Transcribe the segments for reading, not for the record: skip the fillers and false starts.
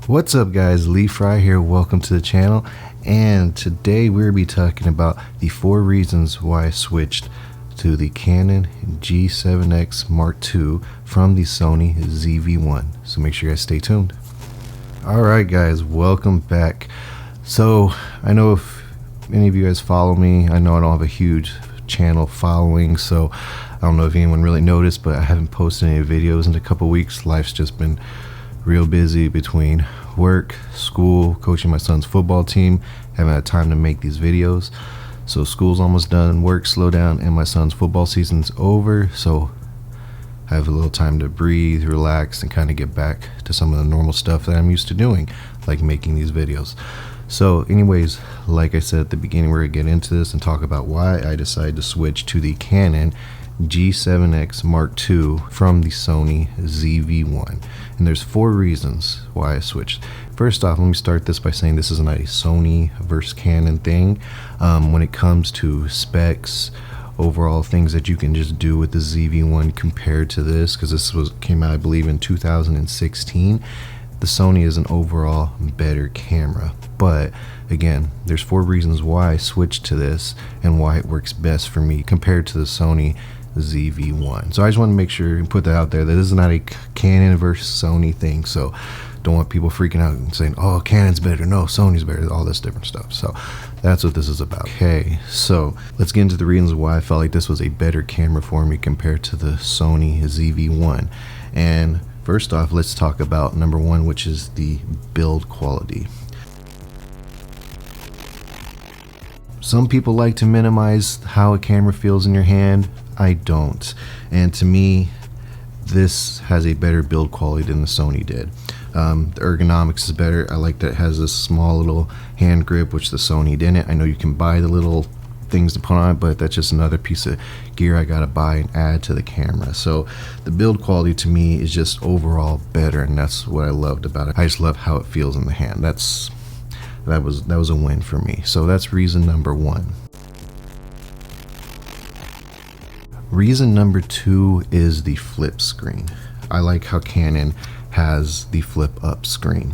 What's up guys, Lee Fry here, welcome to the channel, and today we'll be talking about the 4 reasons why I switched to the Canon G7X Mark II from the Sony ZV-1, so make sure you guys stay tuned. Alright guys, welcome back. So I know if any of you guys follow me, I know I don't have a huge channel following, so I don't know if anyone really noticed, but I haven't posted any videos in a couple weeks. Life's just been real busy between work, school, coaching my son's football team, haven't had time to make these videos. So school's almost done, work slowed down, and my son's football season's over, so I have a little time to breathe, relax, and kind of get back to some of the normal stuff that I'm used to doing, like making these videos. So anyways, like I said at the beginning, we're gonna get into this and talk about why I decided to switch to the Canon G7X Mark II from the Sony ZV-1, and there's 4 reasons why I switched. First off, let me start this by saying this isn't a Sony versus Canon thing. When it comes to specs, overall things that you can just do with the ZV-1 compared to this, because this came out I believe in 2016, the Sony is an overall better camera. But again, there's 4 reasons why I switched to this and why it works best for me compared to the Sony ZV-1. So I just want to make sure and put that out there, that this is not a Canon versus Sony thing. So don't want people freaking out and saying, oh, Canon's better, no, Sony's better, all this different stuff. So that's what this is about. Okay, so let's get into the reasons why I felt like this was a better camera for me compared to the Sony ZV-1. And first off, let's talk about number 1, which is the build quality. Some people like to minimize how a camera feels in your hand. I don't. And to me, this has a better build quality than the Sony did. The ergonomics is better. I like that it has this small little hand grip, which the Sony didn't. I know you can buy the little things to put on it, but that's just another piece of gear I gotta buy and add to the camera. So the build quality to me is just overall better, and that's what I loved about it. I just love how it feels in the hand. That was a win for me. So that's reason number 1. Reason number 2 is the flip screen. I like how Canon has the flip up screen.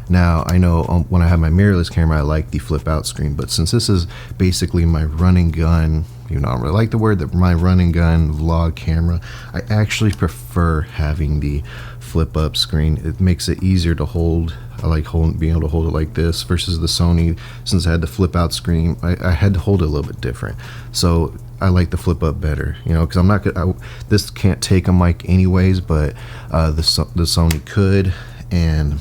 Now I know when I have my mirrorless camera I like the flip out screen, but since this is basically my run and gun, you know, I don't really like the word, that my run and gun vlog camera, I actually prefer having the flip up screen. It makes it easier to hold. I like being able to hold it like this versus the Sony. Since I had the flip out screen, I had to hold it a little bit different. So I like the flip up better, you know, because I'm not gonna, this can't take a mic anyways, but the Sony could, and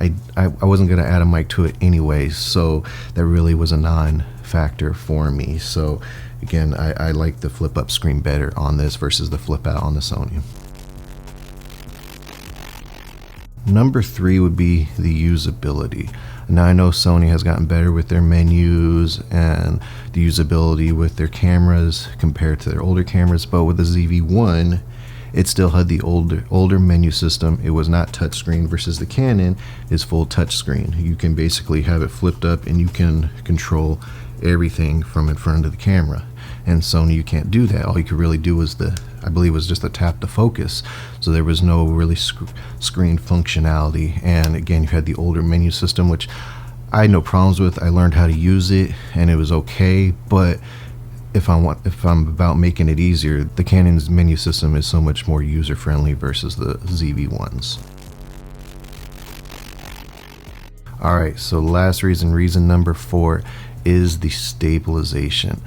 I wasn't gonna add a mic to it anyways, so that really was a non-factor for me. So again, I like the flip up screen better on this versus the flip out on the Sony. Number 3 would be the usability. Now I know Sony has gotten better with their menus and the usability with their cameras compared to their older cameras, but with the ZV-1 it still had the older menu system. It was not touchscreen versus the Canon is full touchscreen. You can basically have it flipped up and you can control everything from in front of the camera. And Sony, you can't do that. All you could really do was I believe was just a tap to focus. So there was no really screen functionality. And again, you had the older menu system, which I had no problems with. I learned how to use it and it was okay. But if I'm about making it easier, the Canon's menu system is so much more user friendly versus the ZV-1's. Alright, so last reason number 4 is the stabilization.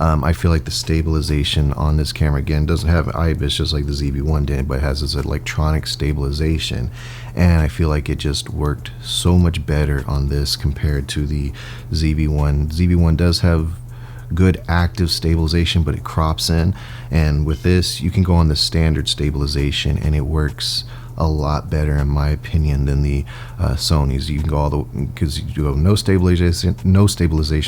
I feel like the stabilization on this camera, again, doesn't have IBIS just like the ZV-1 did, but it has this electronic stabilization, and I feel like it just worked so much better on this compared to the ZV-1. ZV-1 does have good active stabilization, but it crops in, and with this you can go on the standard stabilization and it works a lot better in my opinion than the Sony's. You can go all the, because you do have no stabilization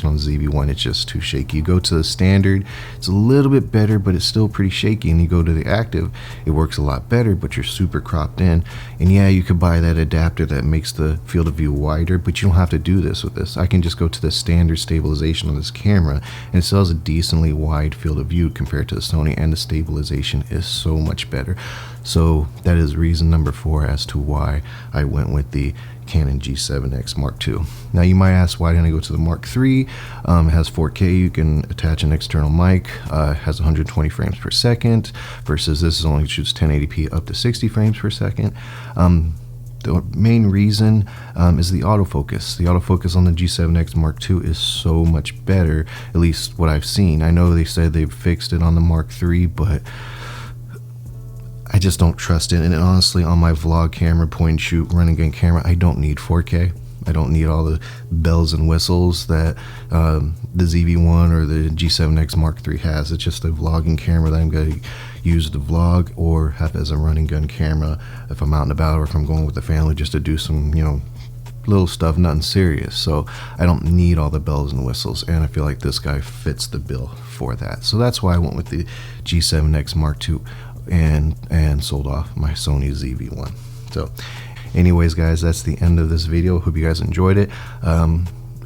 on the ZV-1, it's just too shaky. You go to the standard, it's a little bit better, but it's still pretty shaky, and you go to the active, it works a lot better, but you're super cropped in. And yeah, you could buy that adapter that makes the field of view wider, but you don't have to do this with this. I can just go to the standard stabilization on this camera and it still has a decently wide field of view compared to the Sony, and the stabilization is so much better. So that is reason number 4 as to why I went with the Canon G7X Mark II. Now you might ask, why didn't I go to the Mark III? It has 4K, you can attach an external mic, has 120 frames per second, versus this only shoots 1080p up to 60 frames per second. The main reason is the autofocus. The autofocus on the G7X Mark II is so much better, at least what I've seen. I know they said they've fixed it on the Mark III, but I just don't trust it. And honestly, on my vlog camera, point and shoot, run and gun camera, I don't need 4K. I don't need all the bells and whistles that the ZV-1 or the G7X Mark III has. It's just a vlogging camera that I'm going to use to vlog or have as a running gun camera if I'm out and about, or if I'm going with the family just to do some, you know, little stuff, nothing serious. So I don't need all the bells and whistles, and I feel like this guy fits the bill for that. So that's why I went with the G7X Mark II and sold off my Sony ZV-1. So anyways, guys, that's the end of this video. Hope you guys enjoyed it.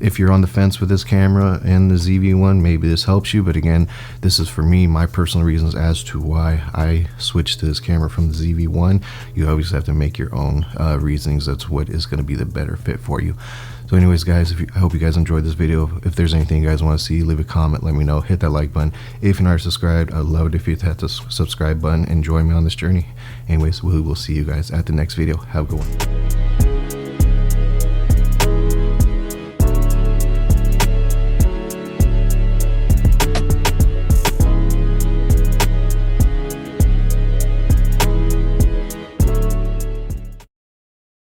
If you're on the fence with this camera and the ZV-1, maybe this helps you. But again, this is for me, my personal reasons as to why I switched to this camera from the ZV-1. You obviously have to make your own reasonings. That's what is going to be the better fit for you. So anyways, guys, I hope you guys enjoyed this video. If there's anything you guys want to see, leave a comment, let me know. Hit that like button. If you're not subscribed, I'd love it if you hit the subscribe button and join me on this journey. Anyways, we will see you guys at the next video. Have a good one.